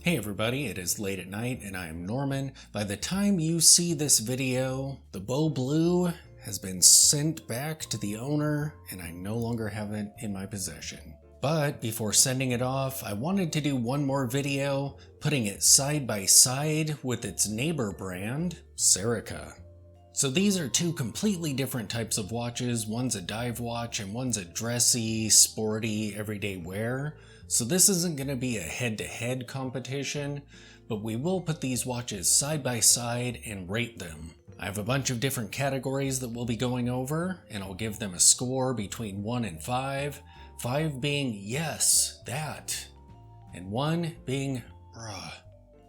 Hey everybody, it is late at night and I am Norman. By the time you see this video, the Beau Blue has been sent back to the owner and I no longer have it in my possession. But before sending it off, I wanted to do one more video putting it side by side with its neighbor brand, Serica. So these are two completely different types of watches. One's a dive watch and one's a dressy, sporty, everyday wear. So this isn't going to be a head-to-head competition, but we will put these watches side by side and rate them. I have a bunch of different categories that we'll be going over, and I'll give them a score between 1 and 5. 5 being yes, that, and 1 being bruh.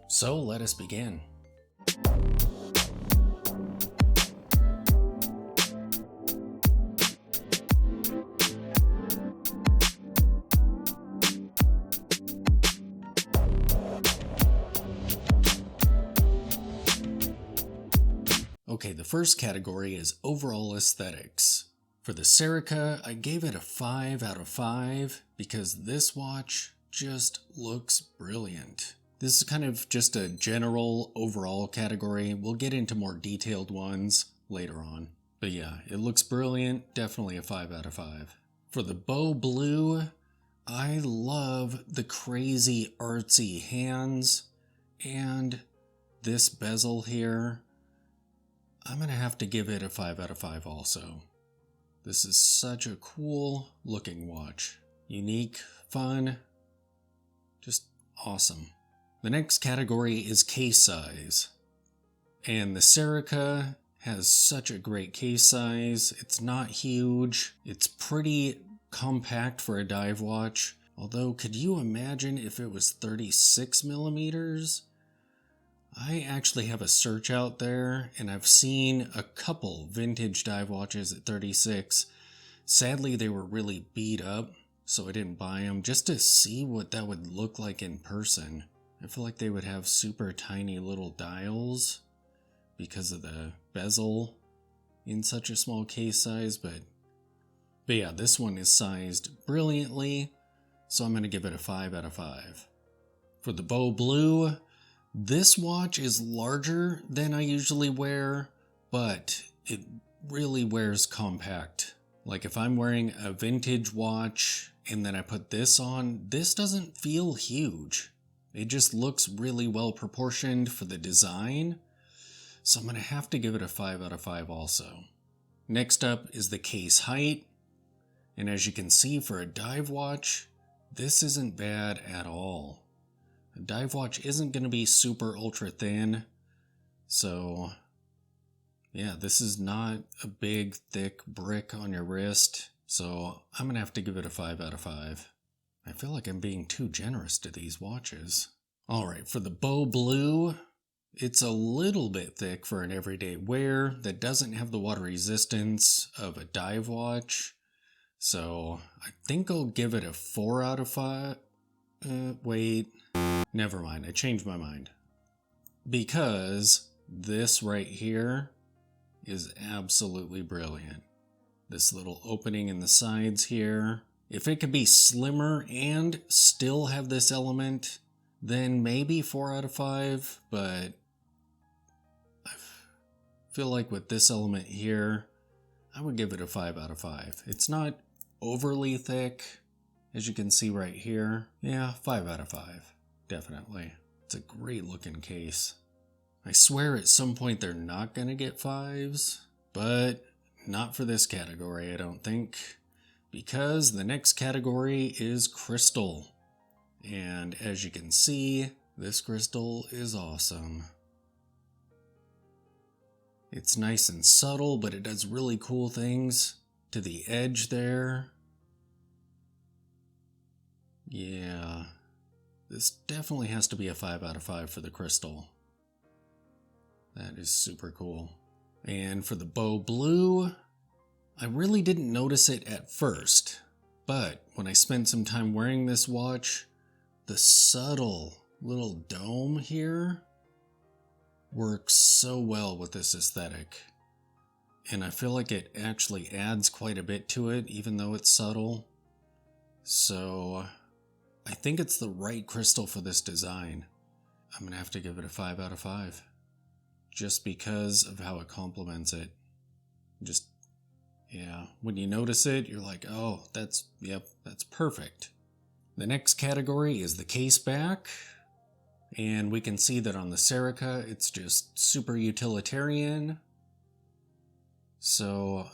So let us begin. Okay, the first category is overall aesthetics. For the Serica, I gave it a 5 out of 5 because this watch just looks brilliant. This is kind of just a general overall category. We'll get into more detailed ones later on. But yeah, it looks brilliant, definitely a 5 out of 5. For the Beau Blue, I love the crazy artsy hands and this bezel here. I'm going to have to give it a 5 out of 5 also. This is such a cool looking watch. Unique, fun, just awesome. The next category is case size. And the Serica has such a great case size. It's not huge. It's pretty compact for a dive watch. Although, could you imagine if it was 36 millimeters? I actually have a search out there and I've seen a couple vintage dive watches at 36. Sadly, they were really beat up, so I didn't buy them just to see what that would look like in person. I feel like they would have super tiny little dials because of the bezel in such a small case size, but yeah, this one is sized brilliantly, so I'm going to give it a 5 out of 5. For the Beau Blue, this watch is larger than I usually wear, but it really wears compact. Like if I'm wearing a vintage watch and then I put this on, this doesn't feel huge. It just looks really well proportioned for the design. So I'm going to have to give it a 5 out of 5 also. Next up is the case height. And as you can see for a dive watch, this isn't bad at all. A dive watch isn't going to be super ultra thin, so yeah, this is not a big thick brick on your wrist, so I'm going to have to give it a 5 out of 5. I feel like I'm being too generous to these watches. Alright, for the Beau Blue, it's a little bit thick for an everyday wear that doesn't have the water resistance of a dive watch, so I think I'll give it a 4 out of 5. Wait. Never mind, I changed my mind. Because this right here is absolutely brilliant. This little opening in the sides here. If it could be slimmer and still have this element, then maybe 4 out of 5, but I feel like with this element here, I would give it a 5 out of 5. It's not overly thick, as you can see right here. Yeah, 5 out of 5. Definitely. It's a great looking case. I swear at some point they're not going to get 5s, but not for this category, I don't think, because the next category is crystal. And as you can see, this crystal is awesome. It's nice and subtle, but it does really cool things to the edge there. Yeah. This definitely has to be a 5 out of 5 for the crystal. That is super cool. And for the Beau Blue, I really didn't notice it at first, but when I spent some time wearing this watch, the subtle little dome here works so well with this aesthetic. And I feel like it actually adds quite a bit to it, even though it's subtle. So I think it's the right crystal for this design. I'm going to have to give it a 5 out of 5. Just because of how it complements it. Just, yeah, when you notice it, you're like, oh, that's perfect. The next category is the case back. And we can see that on the Serica, it's just super utilitarian. So,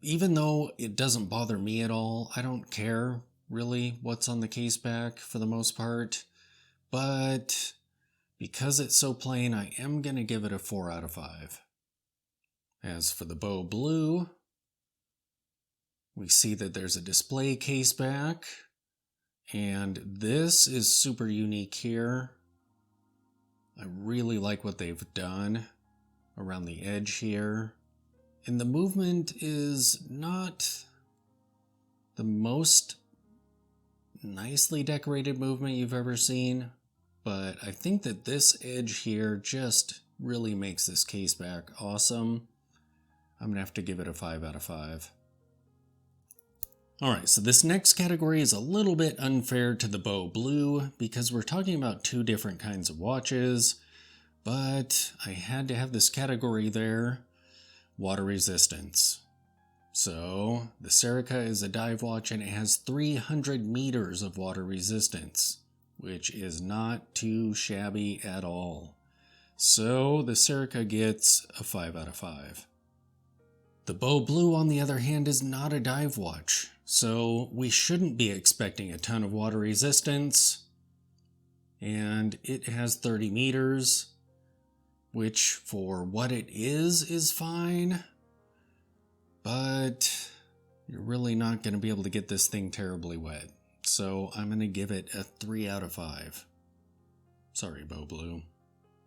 even though it doesn't bother me at all, I don't care really what's on the case back for the most part. But because it's so plain, I am going to give it a 4 out of 5. As for the Beau Bleu, we see that there's a display case back. And this is super unique here. I really like what they've done around the edge here. And the movement is not the most nicely decorated movement you've ever seen, but I think that this edge here just really makes this case back awesome. I'm going to have to give it a 5 out of 5. Alright, so this next category is a little bit unfair to the Beau Bleu because we're talking about two different kinds of watches, but I had to have this category there. Water resistance. So, the Serica is a dive watch and it has 300 meters of water resistance, which is not too shabby at all. So, the Serica gets a 5 out of 5. The Beau Bleu, on the other hand, is not a dive watch, so we shouldn't be expecting a ton of water resistance. And it has 30 meters. Which, for what it is fine, but you're really not going to be able to get this thing terribly wet. So I'm going to give it a 3 out of 5. Sorry, Beau Bleu.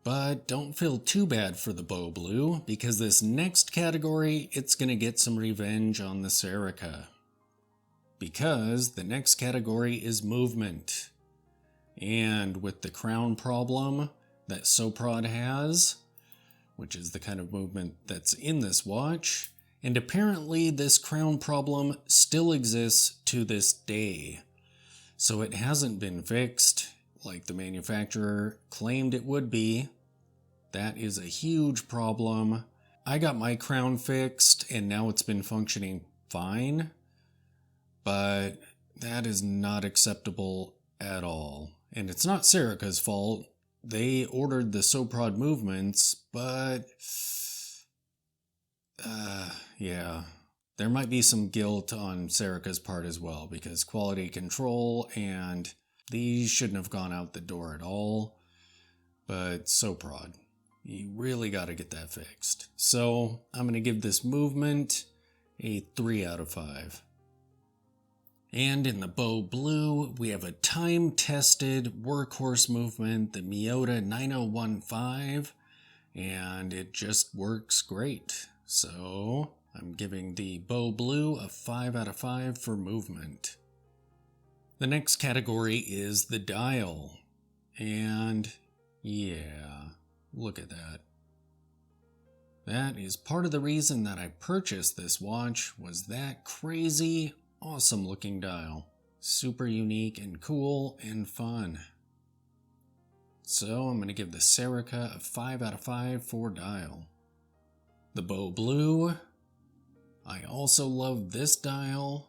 But don't feel too bad for the Beau Bleu, because this next category, it's going to get some revenge on the Serica. Because the next category is movement. And with the crown problem that Soprod has, which is the kind of movement that's in this watch, and apparently this crown problem still exists to this day. So it hasn't been fixed like the manufacturer claimed it would be. That is a huge problem. I got my crown fixed and now it's been functioning fine, but that is not acceptable at all. And it's not Serica's fault. They ordered the Soprod movements, but yeah, there might be some guilt on Serica's part as well, because quality control, and these shouldn't have gone out the door at all. But Soprod, you really got to get that fixed. So I'm going to give this movement a 3 out of 5. And in the Beau Bleu, we have a time-tested workhorse movement, the Miyota 9015, and it just works great. So I'm giving the Beau Bleu a 5 out of 5 for movement. The next category is the dial. And yeah, look at that. That is part of the reason that I purchased this watch, was that crazy awesome looking dial. Super unique and cool and fun. So I'm going to give the Serica a 5 out of 5 for dial. The Beau Bleu, I also love this dial.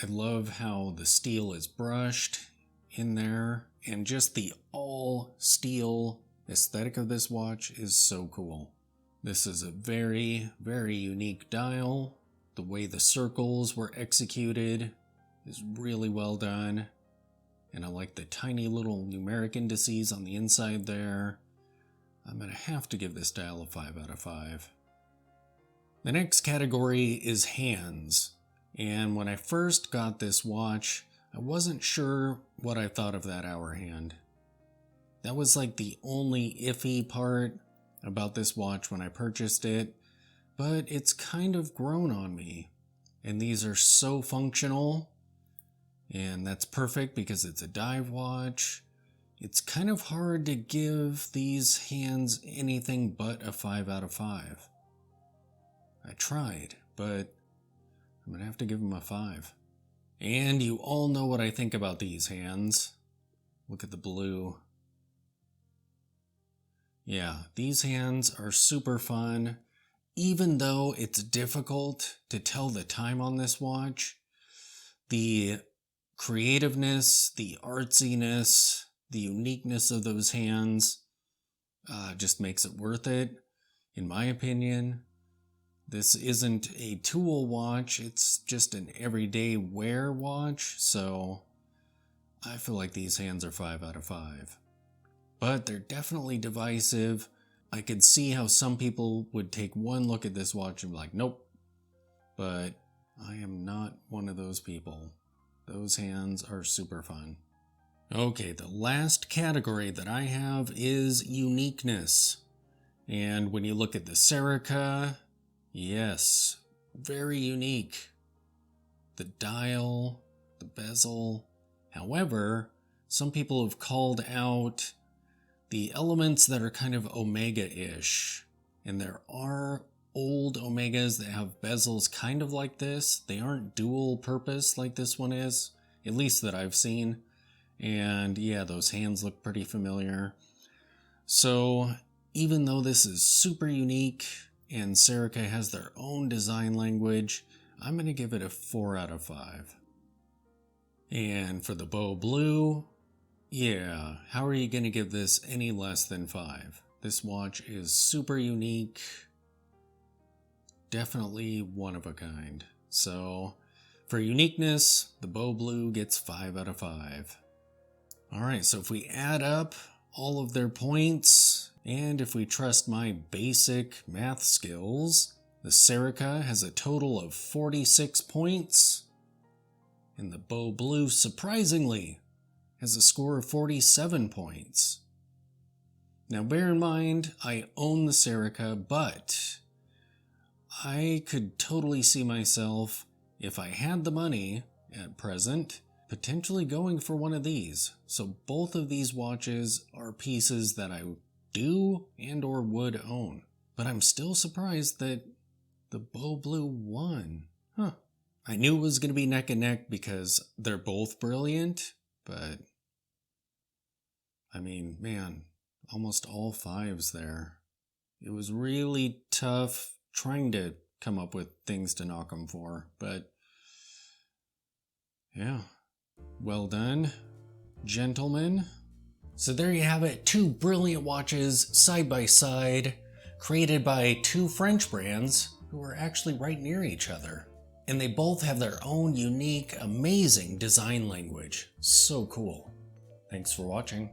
I love how the steel is brushed in there, and just the all steel aesthetic of this watch is so cool. This is a very, very unique dial. The way the circles were executed is really well done. And I like the tiny little numeric indices on the inside there. I'm going to have to give this dial a 5 out of 5. The next category is hands. And when I first got this watch, I wasn't sure what I thought of that hour hand. That was like the only iffy part about this watch when I purchased it. But it's kind of grown on me, and these are so functional, and that's perfect because it's a dive watch. It's kind of hard to give these hands anything but a 5 out of 5. I tried, but I'm gonna have to give them a 5. And you all know what I think about these hands. Look at the blue. Yeah, these hands are super fun. Even though it's difficult to tell the time on this watch, the creativeness, the artsiness, the uniqueness of those hands just makes it worth it, in my opinion. This isn't a tool watch, it's just an everyday wear watch, so I feel like these hands are 5 out of 5. But they're definitely divisive. I could see how some people would take one look at this watch and be like, nope. But I am not one of those people. Those hands are super fun. Okay, the last category that I have is uniqueness. And when you look at the Serica, yes, very unique. The dial, the bezel. However, some people have called out the elements that are kind of Omega-ish. And there are old Omegas that have bezels kind of like this. They aren't dual purpose like this one is, at least that I've seen. And yeah, those hands look pretty familiar. So even though this is super unique and Serica has their own design language, I'm going to give it a 4 out of 5. And for the Beau Bleu, yeah, how are you going to give this any less than 5? This watch is super unique, definitely one of a kind. So for uniqueness, the Beau Bleu gets 5 out of 5. Alright, so if we add up all of their points, and if we trust my basic math skills, the Serica has a total of 46 points, and the Beau Bleu, surprisingly, has a score of 47 points. Now bear in mind, I own the Serica, but I could totally see myself, if I had the money at present, potentially going for one of these. So both of these watches are pieces that I do and or would own. But I'm still surprised that the Beau Bleu won. I knew it was going to be neck and neck because they're both brilliant, but I mean, man, almost all 5s there. It was really tough trying to come up with things to knock them for, but yeah. Well done, gentlemen. So there you have it, 2 brilliant watches side by side, created by 2 French brands who are actually right near each other. And they both have their own unique, amazing design language. So cool. Thanks for watching.